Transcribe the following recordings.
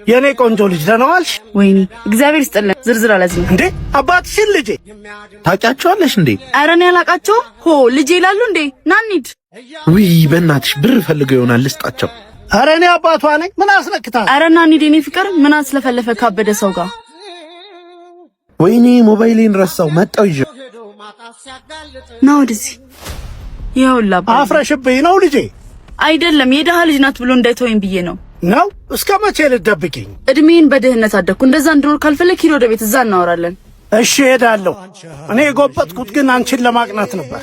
የኔ ቆንጆ ልጅ ደህና ዋልሽ? ወይኔ እግዚአብሔር ይስጥልን። ዝርዝር አላዝም እንዴ አባትሽን ልጄ ታውቂያቸዋለሽ እንዴ? ኧረ እኔ አላውቃቸውም። ሆ ልጄ ይላሉ እንዴ? ና እንሂድ። ውይ በእናትሽ ብር ፈልገው ይሆናል ልስጣቸው። ኧረ እኔ አባቷ ነኝ። ምን አስነክታል? ኧረ ና እንሂድ የኔ ፍቅር። ምን አስለፈለፈ ካበደ ሰው ጋር? ወይኔ ሞባይሌን ረሳው። መጣው ይዤ ና ወደዚህ። ይኸውልህ አባ አፍረሽብኝ ነው ልጄ? አይደለም የደሃ ልጅ ናት ብሎ እንዳይተወኝ ብዬ ነው። ነው እስከ መቼ ልትደብቂኝ? እድሜን በድህነት አደኩ። እንደዛ እንድኖር ካልፈለክ ሂድ ወደ ቤት፣ እዛ እናወራለን። እሺ ሄዳለሁ። እኔ የጎበጥኩት ግን አንቺን ለማቅናት ነበር።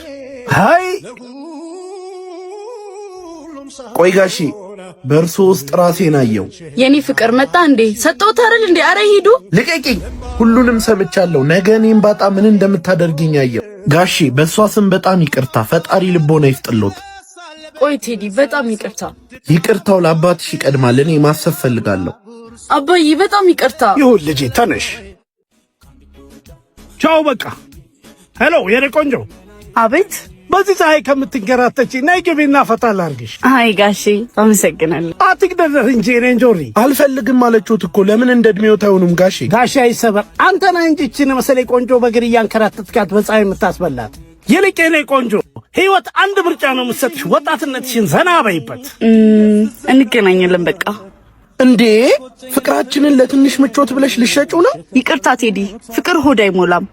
አይ ቆይ ጋሺ በእርሶ ውስጥ ራሴን አየው። የኔ ፍቅር መጣ እንዴ? ሰጠሁት አይደል እንዴ? አረ ሂዱ። ልቀቂኝ። ሁሉንም ሰምቻለሁ። ነገ እኔም ባጣ ምን እንደምታደርጊኝ አየው። ጋሺ በእሷ ስም በጣም ይቅርታ። ፈጣሪ ልቦና ይፍጥሎት። ቆይ ቴዲ በጣም ይቅርታ። ይቅርታው ለአባትሽ ይቀድማል። እኔ ማሰብ ፈልጋለሁ። አባዬ በጣም ይቅርታ። ይሁን ልጄ ተነሽ። ቻው በቃ። ሄሎ የኔ ቆንጆ። አቤት። በዚህ ፀሐይ ከምትንገራተች ነይ ግቢና ፈታ ላድርግሽ። አይ ጋሼ አመሰግናለሁ። አትግደረር እንጂ እኔ እንጆሪ አልፈልግም አለችሁት እኮ። ለምን እንደድሜው ታዩንም ጋሼ። ጋሼ አይሰበር። አንተ ነህ እንጂ እችን መሰለኝ ቆንጆ በእግር እያንከራተትካት በፀሐይ የምታስበላት። ይልቅ የኔ ቆንጆ ህይወት አንድ ምርጫ ነው የምትሰጥሽ። ወጣትነትሽን ዘና በይበት። እንገናኛለን በቃ። እንዴ ፍቅራችንን ለትንሽ ምቾት ብለሽ ልሸጪው ነው? ይቅርታ ቴዲ፣ ፍቅር ሆድ አይሞላም።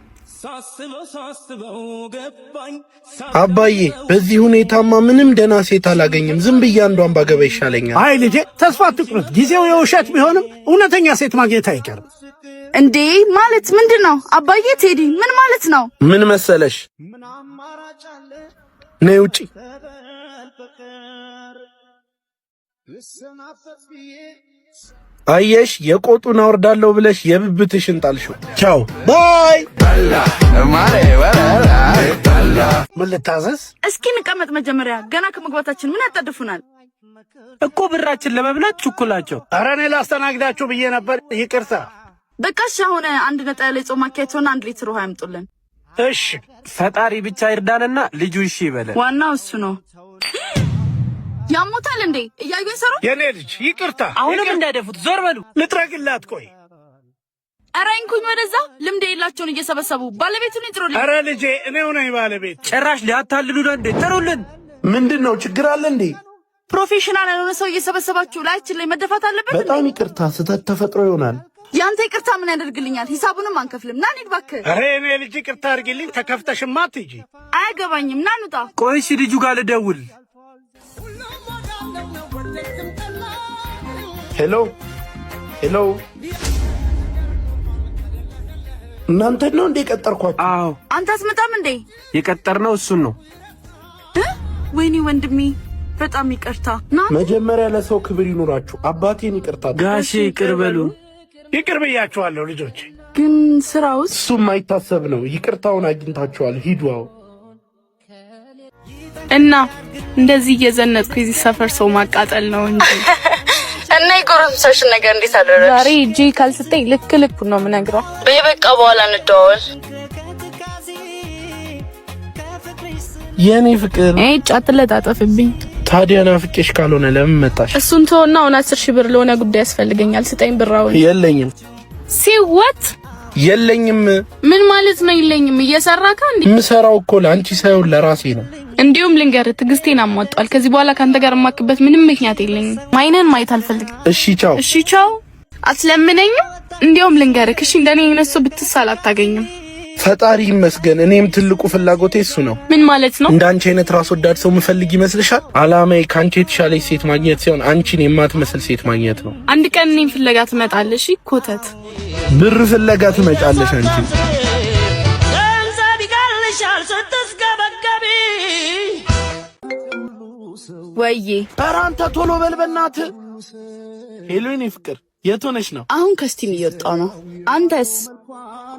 አባዬ በዚህ ሁኔታማ ምንም ደህና ሴት አላገኝም። ዝም ብዬ አንዷን ባገባ ይሻለኛል። አይ ልጄ ተስፋ አትቁረጥ። ጊዜው የውሸት ቢሆንም እውነተኛ ሴት ማግኘት አይቀርም። እንዴ ማለት ምንድን ነው አባዬ? ቴዲ ምን ማለት ነው? ምን መሰለሽ፣ ነይ ውጪ። አየሽ የቆጡን አወርዳለሁ ብለሽ የብብትሽን ጣልሽው። ቻው ባይ። ምን ልታዘዝ? እስኪ እንቀመጥ መጀመሪያ። ገና ከመግባታችን ምን ያጣድፉናል እኮ ብራችን ለመብላት ችኩላቸው። ኧረ እኔ ላስተናግዳችሁ ብዬ ነበር። ይቅርታ። በቃ እሺ አሁን አንድ ነጣ ያለ ጾም ማኪያቶና 1 ሊትር ውሃ ያምጡልን። እሺ ፈጣሪ ብቻ ይርዳንና ልጁ እሺ ይበለን። ዋናው እሱ ነው። ያሞታል እንዴ? እያዩኝ ሰሩ። የኔ ልጅ ይቅርታ። አሁንም እንዳይደፉት ዞር በሉ። ልጥረግላት። ቆይ ኧረ እንኩኝ ወደዛ። ልምድ የላቸውን እየሰበሰቡ ባለቤቱን ይጥሩልኝ። ኧረ ልጄ እኔው ነኝ ባለቤት። ጭራሽ ሊያታልሉን እንዴ? ጥሩልን። ምንድነው ችግር አለ እንዴ? ፕሮፌሽናል ያልሆነ ሰው እየሰበሰባችሁ ላያችን ላይ መደፋት አለበት። በጣም ይቅርታ፣ ስህተት ተፈጥሮ ይሆናል። ያንተ ይቅርታ ምን ያደርግልኛል? ሂሳቡንም አንከፍልም። ና እንሂድ እባክህ። ኧረ እኔ ልጅ ይቅርታ አድርጊልኝ። ተከፍተሽማ አትሂጂ። አያገባኝም። ና እንውጣ። ቆይ እሺ ልጁ ጋር ልደውል። ሄሎ ሄሎ፣ እናንተ ነው እንዴ ቀጠርኳችሁ? አዎ። አንተ አትመጣም እንዴ? የቀጠርነው እሱን ነው። ወይኔ ወንድሜ በጣም ይቅርታ። ና መጀመሪያ ለሰው ክብር ይኑራችሁ። አባቴን ይቅርታ ጋሼ ይቅር በሉ። ይቅር ብያችኋለሁ ልጆቼ። ግን ስራውስ? እሱም አይታሰብ ነው። ይቅርታውን አግኝታችኋል። ሂዱ። እና እንደዚህ እየዘነጥኩ የዚህ ሰፈር ሰው ማቃጠል ነው እንጂ እና የጎረምሳሽን ነገር እንዴት አደረግሽ? ዛሬ እጄ ካልስተኝ ልክ ነው የምነግረው። በቃ በኋላ እንደዋወል። የኔ ፍቅር አትለጣጠፍብኝ። ታዲያ ናፍቄሽ ካልሆነ ለምን መጣሽ? እሱን ተወና አሁን 10,000 ብር ለሆነ ጉዳይ ያስፈልገኛል። ስጠኝ ብራውን። የለኝም። ሲወት የለኝም። ምን ማለት ነው የለኝም? እየሰራካ እንዴ? የምሰራው እኮ ለአንቺ ሳይሆን ለራሴ ነው። እንዲሁም ልንገር ትዕግስቴን አሟጧል። ከዚህ በኋላ ካንተ ጋር የማክበት ምንም ምክንያት የለኝም። ማይነን ማየት አልፈልግም። እሺ ቻው። እሺ ቻው። አትለምነኝም? እንዲሁም ልንገርህ እሺ፣ እንደኔ እነሱ ብትሳል አታገኝም። ፈጣሪ ይመስገን። እኔም ትልቁ ፍላጎቴ እሱ ነው። ምን ማለት ነው? እንዳንቺ አይነት ራስ ወዳድ ሰው ምፈልግ ይመስልሻል? አላማዬ ካንቺ የተሻለች ሴት ማግኘት ሲሆን አንቺን የማትመስል ሴት ማግኘት ነው። አንድ ቀን እኔን ፍለጋ ትመጣለሽ። ኮተት ብር ፍለጋ ትመጫለሽ አንቺ። ወይዬ ኧረ አንተ ቶሎ በል በእናትህ። ሄሎ የኔ ፍቅር የት ሆነሽ ነው? አሁን ከስቲም እየወጣሁ ነው። አንተስ?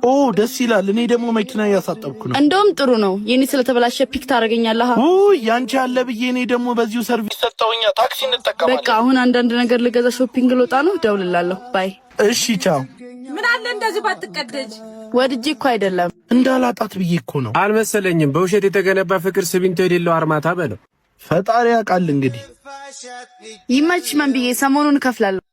ኦ ደስ ይላል። እኔ ደግሞ መኪና እያሳጠብኩ ነው። እንደውም ጥሩ ነው። የኔ ስለተበላሸ ፒክ ታደርገኛለህ? ኦ ያንቺ አለ ብዬ እኔ ደግሞ በዚሁ ሰርቪስ ሰጠውኛ። ታክሲ እንጠቀማለን። በቃ አሁን አንዳንድ ነገር ልገዛ ሾፒንግ ልወጣ ነው። ደውልላለሁ። ባይ። እሺ ቻው። ምን አለ እንደዚህ ባትቀደጅ። ወድጄ እኮ አይደለም እንዳላጣት ብዬ እኮ ነው። አልመሰለኝም። በውሸት የተገነባ ፍቅር ሲሚንቶ የሌለው አርማታ በለው። ፈጣሪ ያውቃል። እንግዲህ ይመች። ምን ብዬ ሰሞኑን እከፍላለሁ።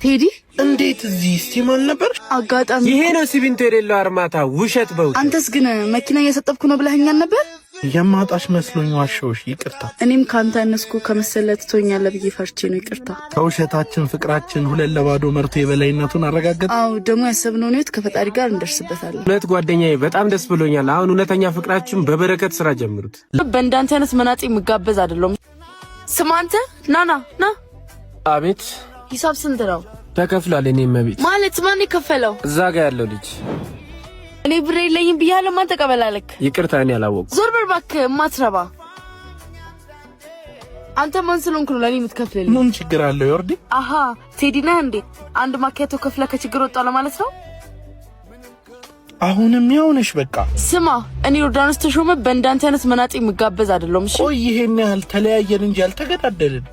ቴዲ እንዴት እዚህ ስቲማል ነበር? አጋጣሚ ይሄ ነው ሲሚንቶ የሌለው አርማታ። ውሸት በው። አንተስ ግን መኪና እየሰጠብኩ ነው ብለኸኛል ነበር። የማጣሽ መስሎኝ ዋሻዎች። ይቅርታ። እኔም ካንተ እነስኩ ከመሰለ ትቶኛለህ ብዬ ፈርቼ ነው። ይቅርታ። ከውሸታችን ፍቅራችን 2-2 መርቶ የበላይነቱን አረጋገጥ። አዎ ደግሞ ያሰብነው ነው ከፈጣሪ ጋር እንደርስበታለን። እውነት ጓደኛዬ በጣም ደስ ብሎኛል። አሁን እውነተኛ ፍቅራችን በበረከት ስራ ጀምሩት። በእንዳንተ አይነት መናጤ የምጋበዝ አይደለም። ስማ አንተ ና። አቤት። ሂሳብ ስንት ነው? ተከፍሏል። እኔም መቤት ማለት ማን የከፈለው? እዛ ጋር ያለው ልጅ። እኔ ብሬ የለኝም ብያለሁ። ማን ተቀበላለክ? ይቅርታ እኔ አላወቅኩም። ዞር በል እባክህ ማትረባ። አንተ ማን ስለሆንክ ነው ለኔ የምትከፍልልኝ? ምን ችግር አለው ዮርዲ? አሃ ቴዲ ነህ እንዴ? አንድ ማኪያቶ ከፍለ ከችግር ወጣ ለማለት ነው? አሁንም ያውነሽ በቃ። ስማ እኔ ዮርዳኖስ ተሾመ በእንዳንተ አይነት መናጤ የምጋበዝ አይደለም። እሺ ቆይ ይሄን ያህል ተለያየን እንጂ አልተገዳደልን።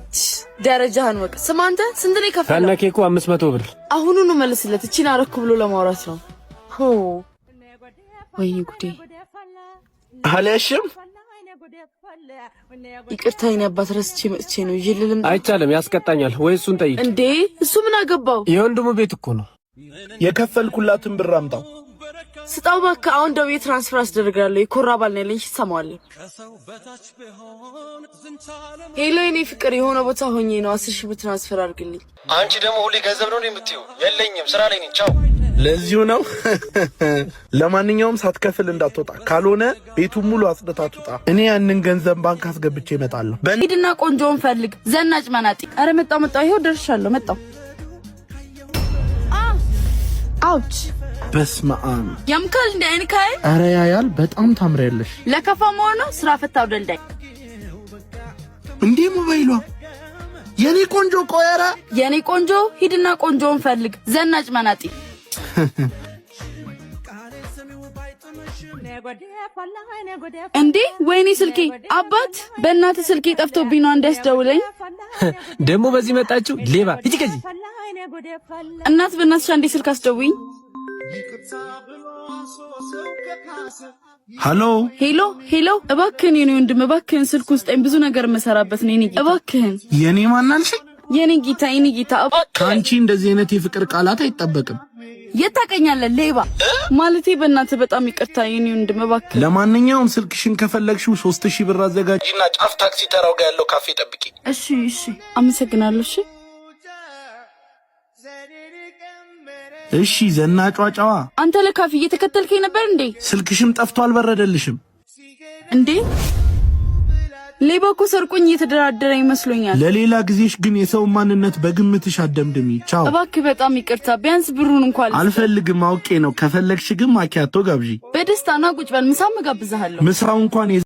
ደረጃህን ወቅ። ስማ አንተ ስንት ነው የከፈለው? ከነኬኩ 500 ብር። አሁኑኑ መልስለት። እቺን አረኩ ብሎ ለማውራት ነው። ሆ ወይኔ ጉዴ። አለሽም ይቅርታ የኔ አባት ረስቼ መጥቼ ነው። ይልልም አይቻልም፣ ያስቀጣኛል። ወይ እሱን ጠይቅ። እንዴ እሱ ምን አገባው? የወንድሙ ቤት እኮ ነው። የከፈልኩላትን ብር አምጣው። ስጣው እባክህ። አሁን ደውዬ ትራንስፈር አስደርጋለሁ። የኮራ ባል ነው ያለኝ። ትሰማዋለህ? ሄሎ የኔ ፍቅር፣ የሆነ ቦታ ሆኜ ነው 10 ሺህ ብር ትራንስፈር አድርግልኝ። አንቺ ደግሞ ሁሌ ገንዘብ ነው የምትይው? የለኝም፣ ስራ ላይ ነኝ። ቻው። ለዚሁ ነው። ለማንኛውም ሳትከፍል እንዳትወጣ፣ ካልሆነ ቤቱን ሙሉ አጽድታ ትውጣ። እኔ ያንን ገንዘብ ባንክ አስገብቼ እመጣለሁ። ሂድና ቆንጆውን ፈልግ። ዘናጭ መናጢ። አረ መጣሁ። ይሄው ደርሻለሁ። መጣሁ። አውች በስመ አብ ያምካል እንደ አይን ካይ። አረ ያያል። በጣም ታምሪያለሽ። ለከፋ መሆኑ ስራ ፈታው ደልዳይ እንዴ ሞባይሏ የኔ ቆንጆ። ቆየራ የኔ ቆንጆ። ሂድና ቆንጆውን ፈልግ። ዘናጭ መናጢ። እንዴ ወይኔ ስልኬ። አባት በእናትህ ስልኬ ጠፍቶብኝ ነው። እንዲያስደውለኝ ደግሞ በዚህ መጣችሁ ሌባ። እጂ ከዚህ እናት በእናትሽ አንዴ ስልክ አስደውኝ። ሄሎ እባክህን የኔ ወንድም እባክህን ስልክ ውስጠኝ ብዙ ነገር መሰራበት ነው። የኔ እባክህን የኔ ማናልሽ? የኔ ጌታ ካንቺ እንደዚህ አይነት የፍቅር ቃላት አይጠበቅም። የታቀኛለህ ሌባ ማለቴ በእናትህ በጣም ይቅርታ የኔ ወንድም እባክህ። ለማንኛውም ስልክሽን ከፈለግሽው 3000 ብር አዘጋጅና ጫፍ ታክሲ ተራው ጋር ያለው ካፌ ጠብቂ። እሺ አመሰግናለሁ። እሺ ዘናጯ ጨዋ። አንተ ለካፌ እየተከተልከኝ ነበር እንዴ? ስልክሽም ጠፍቶ አልበረደልሽም እንዴ? ሌባ እኮ ሰርቆኝ እየተደራደረ ይመስሎኛል። ለሌላ ጊዜሽ ግን የሰው ማንነት በግምትሽ አደምድሚ። ቻው። እባክህ በጣም ይቅርታ። ቢያንስ ብሩን እንኳን አልፈልግም፣ አውቄ ነው። ከፈለግሽ ግን ማኪያቶ ጋብዢ። በደስታ ና ቁጭ በል፣ ምሳም እጋብዝሃለሁ። ምሳው እንኳን